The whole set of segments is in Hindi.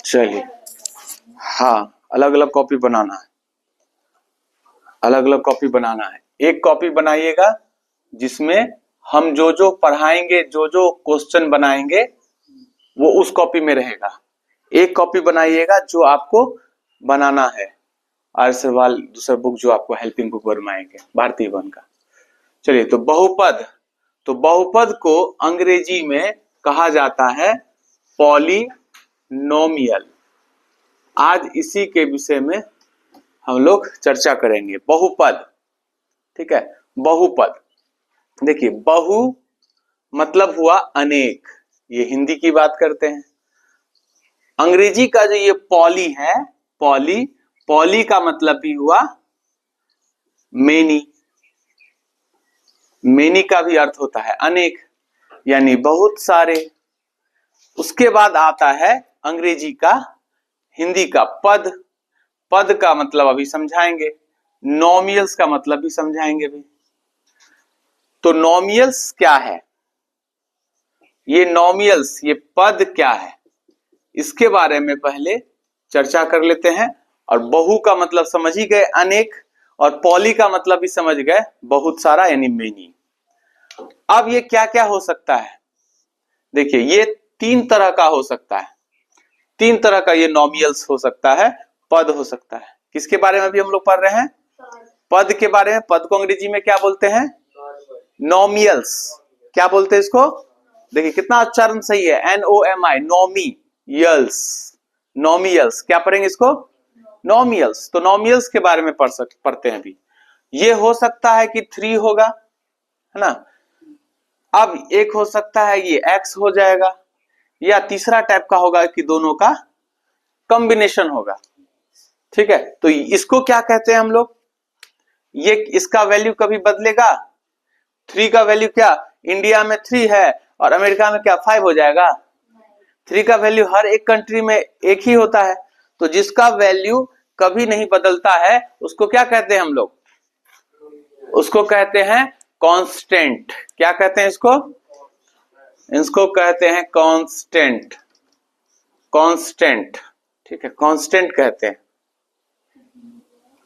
चलिए, हाँ, अलग अलग कॉपी बनाना है, अलग अलग कॉपी बनाना है। एक कॉपी बनाइएगा जिसमें हम जो जो पढ़ाएंगे, जो जो क्वेश्चन बनाएंगे वो उस कॉपी में रहेगा। एक कॉपी बनाइएगा जो आपको बनाना है आर्य सवाल दूसरा बुक जो आपको हेल्पिंग बुक बनवाएंगे भारतीय वन का। चलिए, तो बहुपद, तो बहुपद को अंग्रेजी में कहा जाता है पॉलिनोमियल। आज इसी के विषय में हम लोग चर्चा करेंगे, बहुपद। ठीक है, बहुपद। देखिए, बहु मतलब हुआ अनेक, ये हिंदी की बात करते हैं। अंग्रेजी का जो ये पॉली है, पॉली, पॉली का मतलब भी हुआ मेनी। मेनी का भी अर्थ होता है अनेक, यानी बहुत सारे। उसके बाद आता है अंग्रेजी का, हिंदी का पद। पद का मतलब अभी समझाएंगे, नॉमियल्स का मतलब भी समझाएंगे भी। तो नॉमियल्स क्या है, ये नॉमियल्स, ये पद क्या है, इसके बारे में पहले चर्चा कर लेते हैं। और बहु का मतलब समझ ही गए, अनेक, और पॉली का मतलब भी समझ गए, बहुत सारा, यानी मेनी। अब ये क्या क्या हो सकता है, देखिए ये तीन तरह का हो सकता है, तीन तरह का ये नॉमियल्स हो सकता है, पद हो सकता है। किसके बारे में अभी हम लोग पढ़ रहे हैं, पद के बारे में। पद को अंग्रेजी में क्या बोलते हैं, नॉमियल्स। क्या बोलते हैं इसको, देखिए कितना उच्चारण सही है, NOMI, नॉमियल्स, नॉमियल्स। क्या पढ़ेंगे इसको, नॉमियल्स। तो नॉमियल्स के बारे में पढ़ते हैं अभी। ये हो सकता है कि 3 होगा, है ना। अब एक हो सकता है ये x हो जाएगा, या तीसरा टाइप का होगा कि दोनों का कॉम्बिनेशन होगा। ठीक है, तो इसको क्या कहते हैं हम लोग, ये इसका वैल्यू कभी बदलेगा। 3 का वैल्यू क्या, इंडिया में 3 है और अमेरिका में क्या 5 हो जाएगा। 3 का वैल्यू हर एक कंट्री में एक ही होता है। तो जिसका वैल्यू कभी नहीं बदलता है उसको क्या कहते हैं हम लोग, उसको कहते हैं कांस्टेंट। क्या कहते हैं इसको, इसको कहते हैं कांस्टेंट, कांस्टेंट। ठीक है, कांस्टेंट कहते हैं।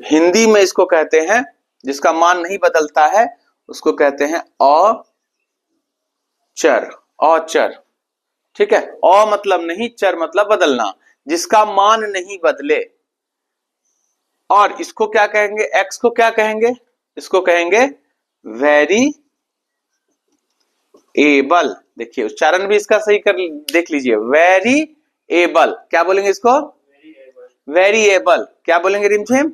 हिंदी में इसको कहते हैं, जिसका मान नहीं बदलता है उसको कहते हैं अचर, अचर। ठीक है, अ मतलब नहीं, चर मतलब बदलना, जिसका मान नहीं बदले। और इसको क्या कहेंगे, एक्स को क्या कहेंगे, इसको कहेंगे वेरिएबल। देखिए उच्चारण भी इसका सही कर देख लीजिए, वेरिएबल। क्या बोलेंगे इसको, वेरिएबल। क्या बोलेंगे रिमझिम,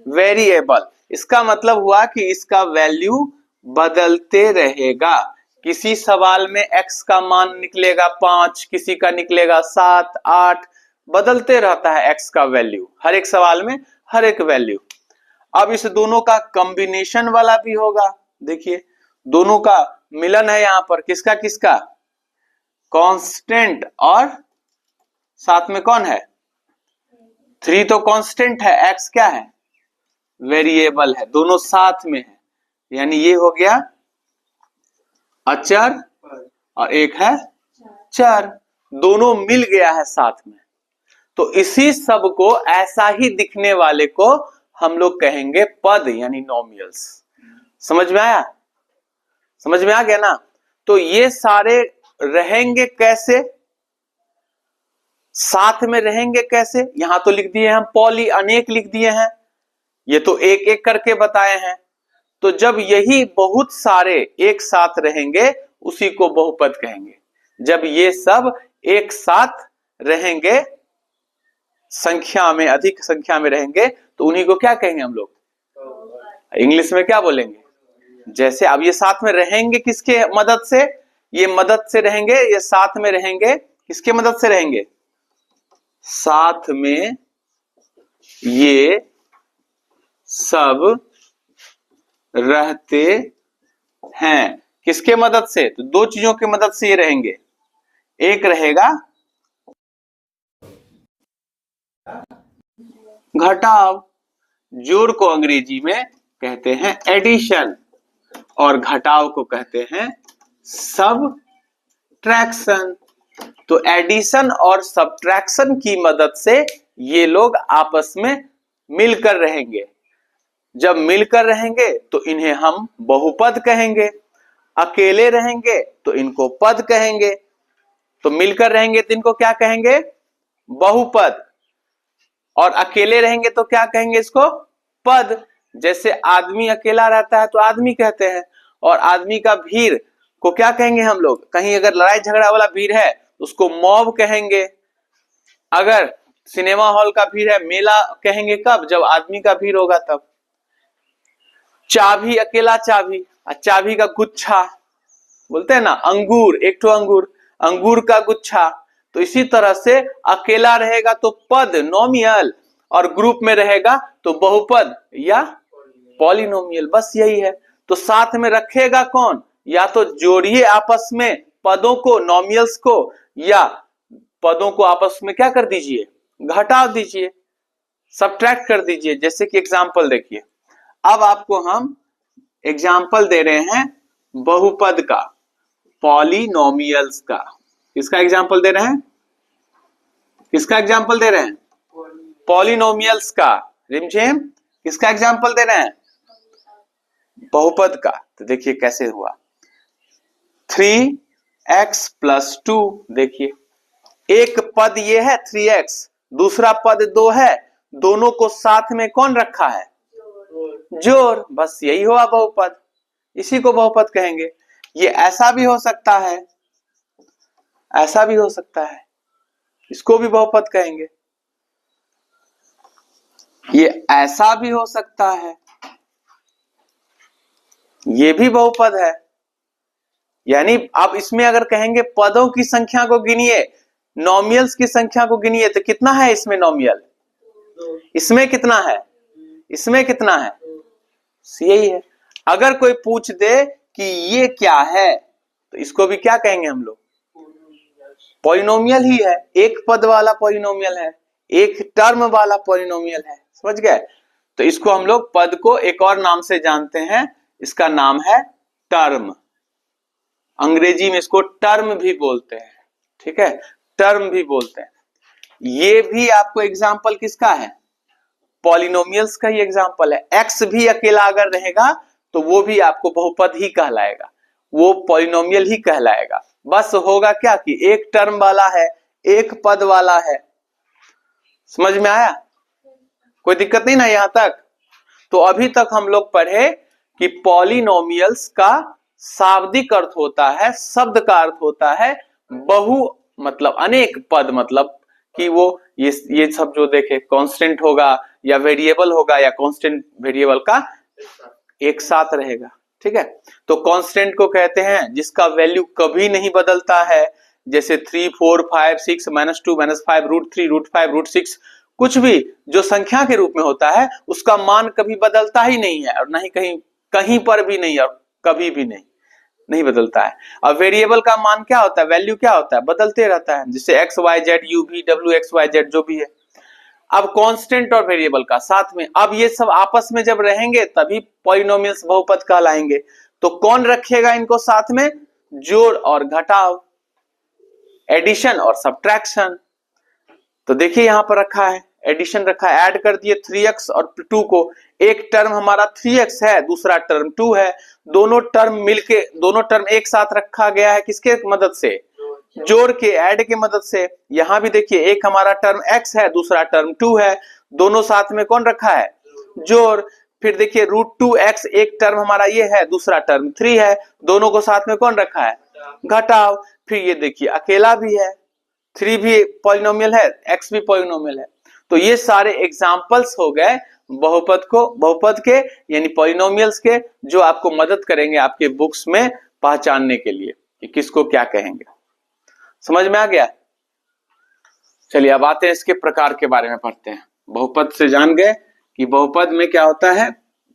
वेरिएबल। इसका मतलब हुआ कि इसका वैल्यू बदलते रहेगा। किसी सवाल में x का मान निकलेगा 5, किसी का निकलेगा 7, 8, बदलते रहता है x का वैल्यू, हर एक सवाल में हर एक वैल्यू। अब इस दोनों का कॉम्बिनेशन वाला भी होगा। देखिए दोनों का मिलन है यहां पर, किसका किसका, कांस्टेंट और साथ में कौन है, 3 तो कांस्टेंट है, x क्या है, वेरिएबल है, दोनों साथ में है, यानी ये हो गया अचर और एक है चर, दोनों मिल गया है साथ में। तो इसी सब को, ऐसा ही दिखने वाले को हम लोग कहेंगे पद, यानी नॉमियल्स। समझ में आया, समझ में आ गया ना। तो ये सारे रहेंगे कैसे, साथ में रहेंगे कैसे, यहां तो लिख दिए हम पॉली, अनेक लिख दिए हैं, ये तो एक एक करके बताए हैं। तो जब यही बहुत सारे एक साथ रहेंगे उसी को बहुपद कहेंगे। जब ये सब एक साथ रहेंगे, संख्या में, अधिक संख्या में रहेंगे, तो उन्हीं को क्या कहेंगे हम लोग, इंग्लिश में क्या बोलेंगे। जैसे अब ये साथ में रहेंगे किसके मदद से, ये मदद से रहेंगे, ये साथ में रहेंगे, किसके मदद से रहेंगे, साथ में ये सब रहते हैं, किसके मदद से, तो दो चीजों की मदद से ये रहेंगे। एक रहेगा घटाव, जोड़ को अंग्रेजी में कहते हैं एडिशन, और घटाव को कहते हैं सबट्रैक्शन। तो एडिशन और सब्ट्रैक्शन की मदद से ये लोग आपस में मिलकर रहेंगे। जब मिलकर रहेंगे तो इन्हें हम बहुपद कहेंगे, अकेले रहेंगे तो इनको पद कहेंगे। तो मिलकर रहेंगे तो इनको क्या कहेंगे? बहुपद। और अकेले रहेंगे तो क्या कहेंगे इसको? पद। जैसे आदमी अकेला रहता है तो आदमी कहते हैं, और आदमी का भीड़ को क्या कहेंगे हम लोग? कहीं अगर लड़ाई झगड़ा वाला भीड़ है उसको मॉब कहेंगे। अगर सिनेमा हॉल का भीड़ है, मेला कहेंगे कब? जब आदमी का भीड़ होगा तब। चाबी, अकेला चाबी, चाबी का गुच्छा बोलते हैं ना, अंगूर, एक तो अंगूर, अंगूर का गुच्छा। तो इसी तरह से अकेला रहेगा तो पद नोमियल, और ग्रुप में रहेगा तो बहुपद या पॉलिनोमियल। बस यही है। तो साथ में रखेगा कौन? या तो जोड़िए आपस में पदों को, नोमियल्स को, या पदों को आपस में क्या कर दीजिए? घटा दीजिए, सब्ट्रैक्ट कर दीजिए। जैसे कि एग्जांपल देखिए, अब आपको हम एग्जाम्पल दे रहे हैं बहुपद का, पॉलिनोमियल्स का। किसका एग्जाम्पल दे रहे हैं? किसका एग्जाम्पल दे रहे हैं? पॉलिनोमियल्स का। रिमझिम, किसका एग्जाम्पल दे रहे हैं? बहुपद का। तो देखिए कैसे हुआ। 3x + 2, देखिए एक पद ये है 3x, दूसरा पद 2 है, दोनों को साथ में कौन रखा है? जोड़। बस यही हुआ बहुपद, इसी को बहुपद कहेंगे। ये ऐसा भी हो सकता है, ऐसा भी हो सकता है, इसको भी बहुपद कहेंगे। ये ऐसा भी हो सकता है, ये भी बहुपद है। यानी आप इसमें अगर कहेंगे पदों की संख्या को गिनिए, नोमियल्स की संख्या को गिनिए, तो कितना है इसमें नोमियल? इसमें कितना है? इसमें कितना है? यही है। अगर कोई पूछ दे कि ये क्या है, तो इसको भी क्या कहेंगे हम लोग? पॉलिनोमियल ही है। एक पद वाला पॉलिनोमियल है, एक टर्म वाला पॉलिनोमियल है। समझ गए? तो इसको हम लोग पद को एक और नाम से जानते हैं, इसका नाम है टर्म। अंग्रेजी में इसको टर्म भी बोलते हैं। ठीक है, टर्म भी बोलते हैं। ये भी आपको एग्जाम्पल किसका है? पॉलिनोमियल्स का ही एग्जाम्पल है। एक्स भी अकेला अगर रहेगा तो वो भी आपको बहुपद ही कहलाएगा, वो पॉलिनोमियल ही कहलाएगा। बस होगा क्या कि एक टर्म वाला है, एक पद वाला है। समझ में आया? कोई दिक्कत नहीं ना यहां तक? तो अभी तक हम लोग पढ़े कि पॉलिनोमियल्स का शाब्दिक अर्थ होता है, शब्द का अर्थ होता है बहु, मतलब अनेक, पद मतलब कि वो ये सब जो देखे कांस्टेंट होगा या वेरिएबल होगा या कांस्टेंट वेरिएबल का एक साथ रहेगा। ठीक है, तो कांस्टेंट को कहते हैं जिसका वैल्यू कभी नहीं बदलता है, जैसे 3, 4, 5, 6, -2, -5, √3, √5, √6, कुछ भी जो संख्या के रूप में होता है उसका मान कभी बदलता ही नहीं है, और नहीं कहीं कहीं पर भी नहीं, और कभी भी नहीं बदलता है। अब वेरिएबल का मान क्या होता है? वैल्यू क्या होता है? बदलते रहता है, जैसे XYZ, UV, WXYZ जो भी है। अब कांस्टेंट और वेरिएबल का साथ में, अब ये सब आपस में जब रहेंगे तभी पॉलिनोमियल्स बहुपद कहलाएंगे। तो कौन रखेगा इनको साथ में? जोड़ और घटाव, एडिशन और सब्ट्रैक्शन। तो देखिए यहां पर रखा है, एडिशन रखा है, ऐड कर दिए 3x और 2 को। एक टर्म हमारा 3x है, दूसरा टर्म 2 है, दोनों टर्म मिलके, दोनों टर्म एक साथ रखा गया है किसके मदद से? जोड़ के, ऐड के मदद से। यहां भी देखिए एक हमारा टर्म x है, दूसरा टर्म 2 है, दोनों साथ में कौन रखा है? जोड़। फिर देखिए √2x, एक टर्म हमारा ये है, दूसरा टर्म 3 है, दोनों को साथ में कौन रखा है? घटाव। फिर ये देखिए अकेला भी है, 3 भी पॉलिनोमियल है, x भी पॉलिनोमियल है। तो ये सारे एग्जाम्पल्स हो गए बहुपद के, यानी पॉलिनोमियल्स के, जो आपको मदद करेंगे आपके बुक्स में पहचानने के लिए कि किसको क्या कहेंगे। समझ में आ गया? चलिए अब आते हैं इसके प्रकार के बारे में पढ़ते हैं। बहुपद से जान गए कि बहुपद में क्या होता है,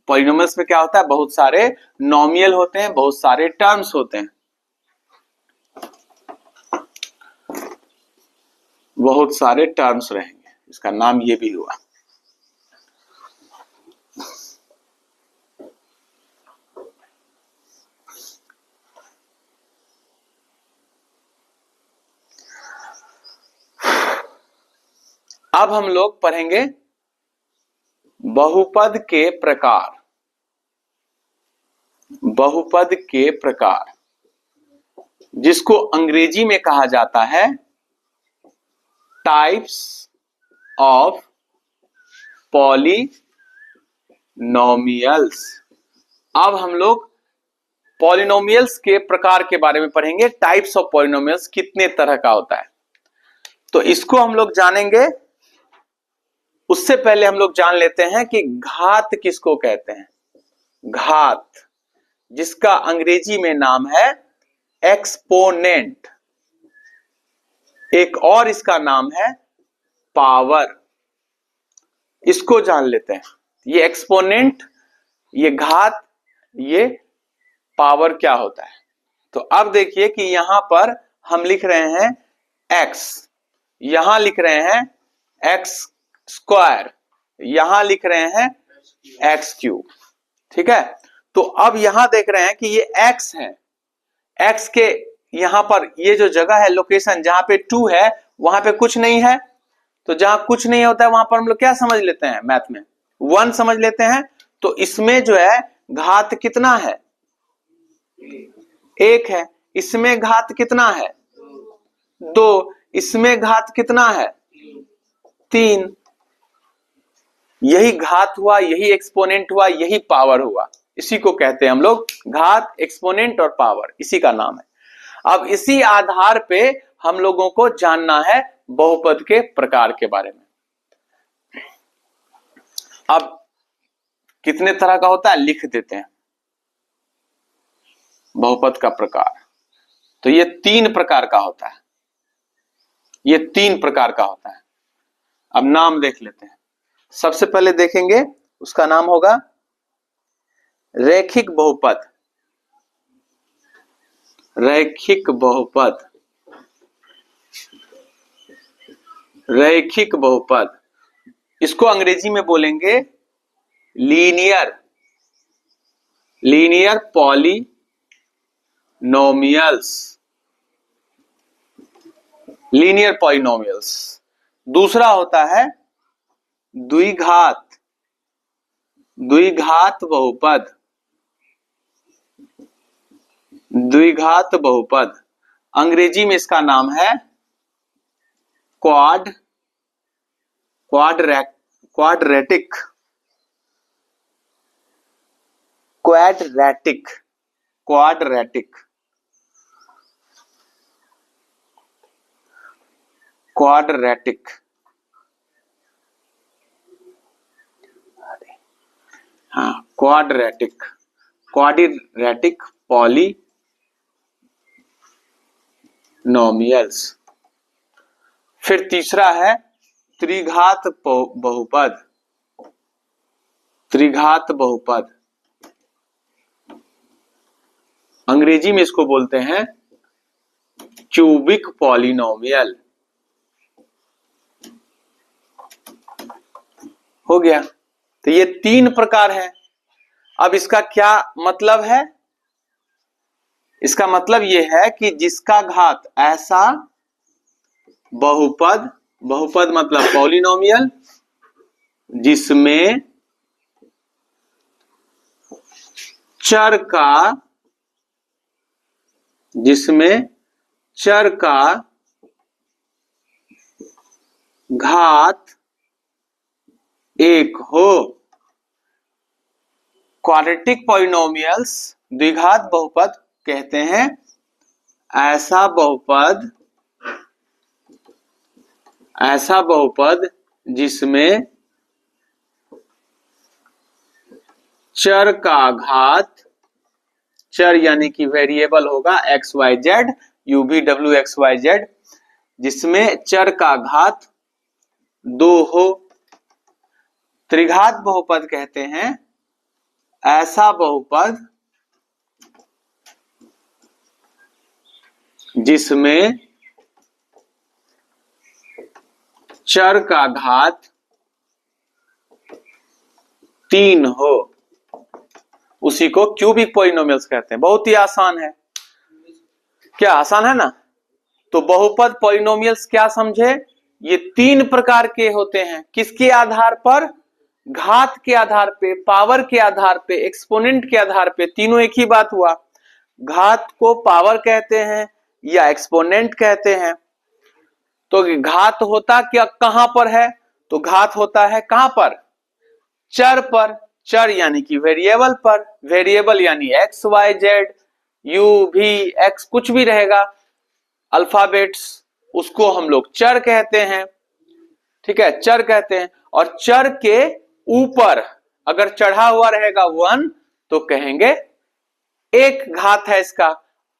पॉलिनोमियल्स में क्या होता है, बहुत सारे नोमियल होते हैं, बहुत सारे टर्म्स होते हैं, बहुत सारे टर्म्स रहेंगे, इसका नाम ये भी हुआ। अब हम लोग पढ़ेंगे बहुपद के प्रकार। बहुपद के प्रकार जिसको अंग्रेजी में कहा जाता है टाइप्स ऑफ पॉलिनोमियल्स। अब हम लोग पॉलिनोमियल्स के प्रकार के बारे में पढ़ेंगे। टाइप्स ऑफ पॉलिनोमियल्स कितने तरह का होता है, तो इसको हम लोग जानेंगे। उससे पहले हम लोग जान लेते हैं कि घात किसको कहते हैं। घात, जिसका अंग्रेजी में नाम है एक्सपोनेंट, एक और इसका नाम है पावर। इसको जान लेते हैं। ये एक्सपोनेंट, ये घात, ये पावर क्या होता है। तो अब देखिए कि यहां पर हम लिख रहे हैं x, यहां लिख रहे हैं x स्क्वायर, यहां लिख रहे हैं x क्यूब। ठीक है, तो अब यहां देख रहे हैं कि ये x है। x के यहां पर ये जो जगह है, लोकेशन जहां पे 2 है वहां पे कुछ नहीं है। तो जहां कुछ नहीं होता है वहां पर हम लोग क्या समझ लेते हैं, मैथ में 1 समझ लेते हैं। तो इसमें जो है घात कितना है, 1 है। इसमें घात कितना है, 2। इसमें घात कितना है, 3। यही घात हुआ, यही एक्सपोनेंट हुआ, यही पावर हुआ। इसी को कहते हैं हम लोग घात, एक्सपोनेंट और पावर, इसी का नाम है। अब इसी आधार पे हम लोगों को जानना है बहुपद के प्रकार के बारे में। अब कितने तरह का होता है लिख देते हैं बहुपद का प्रकार। तो ये 3 प्रकार का होता है, ये 3 प्रकार का होता है। अब नाम देख लेते हैं। सबसे पहले देखेंगे, उसका नाम होगा रैखिक बहुपद। रैखिक बहुपद, रैखिक बहुपद, इसको अंग्रेजी में बोलेंगे linear, linear polynomials, linear polynomials. दूसरा होता है द्विघात, द्विघात बहुपद, द्विघात बहुपद। अंग्रेजी में इसका नाम है क्वाड्रेटिक, क्वाड्रेटिक, क्वाड्रेटिक, क्वाड्रेटिक। हाँ, क्वाड्रेटिक, क्वाड्रेटिक पॉलिनोमियल्स। फिर तीसरा है त्रिघात बहुपद, त्रिघात बहुपद। अंग्रेजी में इसको बोलते हैं क्यूबिक पॉलिनोमियल। हो गया। तो ये 3 प्रकार है। अब इसका क्या मतलब है, इसका मतलब यह है कि जिसका घात ऐसा बहुपद, बहुपद मतलब पॉलिनोमियल, जिसमें चर का, जिसमें चर का घात 1 हो। क्वाड्रेटिक पॉलिनोमियल्स, द्विघात बहुपद कहते हैं ऐसा बहुपद, ऐसा बहुपद जिसमें चर का घात, चर यानी कि वेरिएबल होगा X Y Z, U V W X Y Z, जिसमें चर का घात 2 हो। त्रिघात बहुपद कहते हैं ऐसा बहुपद जिसमें चर का घात 3 हो। उसी को क्यूबिक पॉलिनोमियल्स कहते हैं। बहुत ही आसान है, क्या आसान है ना। तो बहुपद पॉलिनोमियल्स क्या समझे, ये 3 प्रकार के होते हैं। किसके आधार पर? घात के आधार पे, पावर के आधार पे, एक्सपोनेंट के आधार पे। तीनों एक ही बात हुआ। घात को पावर कहते हैं या एक्सपोनेंट कहते हैं। तो घात होता क्या कहां पर है? तो घात होता है कहां पर? चर पर। चर यानी कि वेरिएबल पर। वेरिएबल यानी एक्स वाई जेड यू भी एक्स कुछ भी रहेगा, अल्फाबेट्स, उसको हम लोग चर कहते हैं। ठीक है, चर कहते हैं। और चर के ऊपर अगर चढ़ा हुआ रहेगा 1 तो कहेंगे एक घात है इसका।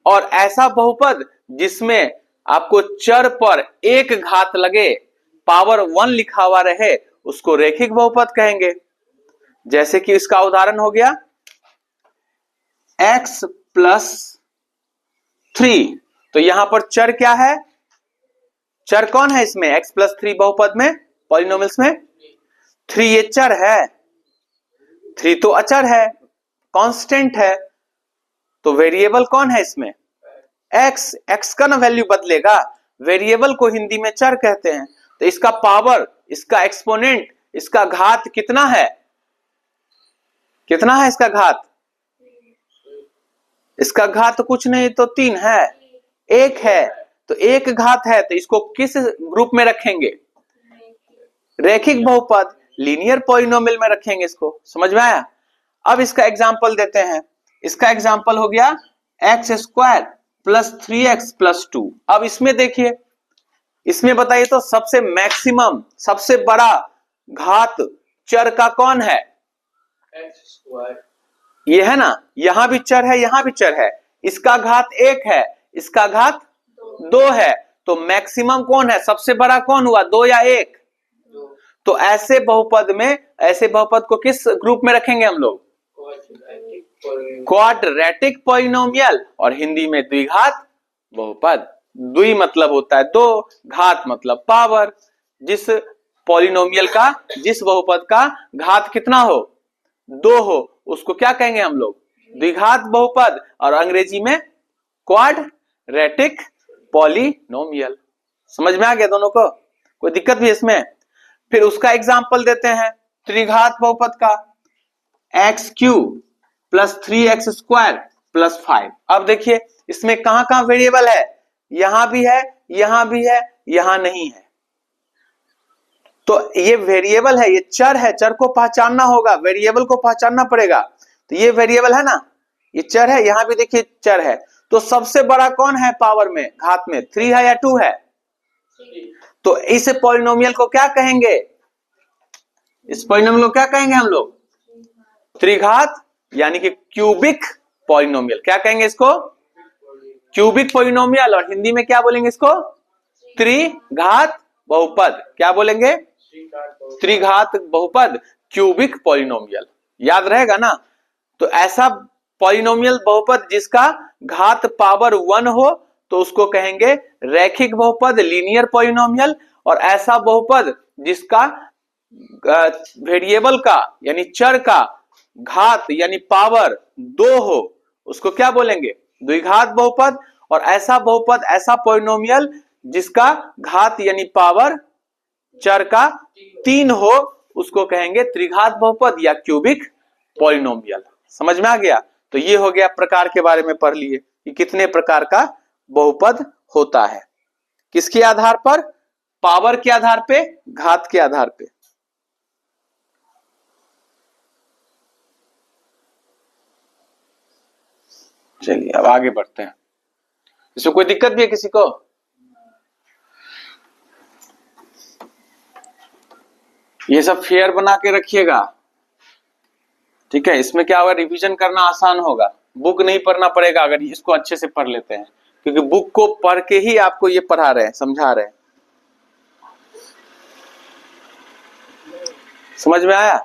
और ऐसा बहुपद जिसमें आपको चर पर एक घात लगे, पावर 1 लिखा हुआ रहे, उसको रैखिक बहुपद कहेंगे। जैसे कि इसका उदाहरण हो गया x प्लस 3। तो यहां पर चर क्या है? चर कौन है इसमें? x प्लस 3 बहुपद में, पॉलिनोमियल्स में 3 ये चर है। 3 तो अचर है, कांस्टेंट है। तो वेरिएबल कौन है इसमें? x। x का ना वैल्यू बदलेगा। वेरिएबल को हिंदी में चर कहते हैं। तो इसका पावर, इसका एक्सपोनेंट, इसका घात कितना है? कितना है इसका घात? इसका घात कुछ नहीं तो 3 है, 1 है। तो एक घात है, तो इसको किस ग्रुप में रखेंगे? रैखिक बहुपद, लीनियर पॉलिनोमियल में रखेंगे इसको। समझ में आया? अब इसका एग्जांपल देते हैं। इसका एग्जांपल हो गया x square plus 3x plus 2। अब इसमें देखिए, इसमें बताइए तो सबसे मैक्सिमम, सबसे बड़ा घात चर का कौन है? ये है ना, यहां भी चर है, यहां भी चर है। इसका घात 1 है, इसका घात 2 है। तो मैक्सिमम कौन है? सबसे बड़ा कौन हुआ, 2 या 1? तो ऐसे बहुपद में, ऐसे बहुपद को किस ग्रुप में रखेंगे हम लोग? क्वाड्रेटिक पॉलिनोमियल, और हिंदी में द्विघात बहुपद। द्वि मतलब होता है 2, घात मतलब पावर। जिस पॉलिनोमियल का, जिस बहुपद का घात कितना हो? 2 हो, उसको क्या कहेंगे हम लोग? द्विघात बहुपद। और अंग्रेजी में क्वाड्रेटिक पॉलिनोमियल। समझ में आ गया दोनों को? कोई दिक्कत भी इसमें? फिर उसका एग्जांपल देते हैं त्रिघात बहुपद का, x cube plus 3x square plus 5। अब देखिए इसमें कहां कहां वेरिएबल है? यहां भी है, यहां भी है, यहां नहीं है। तो ये वेरिएबल है, ये चर है, चर को पहचानना होगा, वेरिएबल को पहचानना पड़ेगा। तो ये वेरिएबल है ना, ये चर है, यहां भी देखिए चर है। तो सबसे बड़ा कौन है पावर में, घात में? 3 है या 2 है? तो इस पॉलिनोमियल को क्या कहेंगे? इस पॉलिनोमियल को क्या कहेंगे हम लोग? त्रिघात यानी कि क्यूबिक पॉलिनोमियल। क्या कहेंगे इसको? Cubic polynomial. और हिंदी में क्या बोलेंगे इसको? त्रिघात बहुपद। क्या बोलेंगे? त्रिघात बहुपद, क्यूबिक पॉलिनोमियल। याद रहेगा ना? तो ऐसा पॉलिनोमियल बहुपद जिसका घात पावर 1 हो तो उसको कहेंगे रैखिक बहुपद, लीनियर पॉलिनोमियल। और ऐसा बहुपद जिसका वेरिएबल का यानी चर का घात यानी पावर 2 हो उसको क्या बोलेंगे? द्विघात बहुपद। और ऐसा बहुपद, ऐसा पॉलिनोमियल जिसका घात यानी पावर चर का 3 हो उसको कहेंगे त्रिघात बहुपद या क्यूबिक पॉलिनोमियल। समझ में आ गया? तो ये हो गया प्रकार के बारे में पढ़ लिए कि कितने प्रकार का बहुपद होता है। किसके आधार पर? पावर के आधार पे, घात के आधार पे। चलिए अब आगे बढ़ते हैं। इसमें कोई दिक्कत भी है किसी को? ये सब फेयर बना के रखिएगा, ठीक है? इसमें क्या होगा, रिवीजन करना आसान होगा। बुक नहीं पढ़ना पड़ेगा अगर इसको अच्छे से पढ़ लेते हैं, क्योंकि बुक को पढ़ के ही आपको ये पढ़ा रहे हैं, समझा रहे हैं। समझ में आया?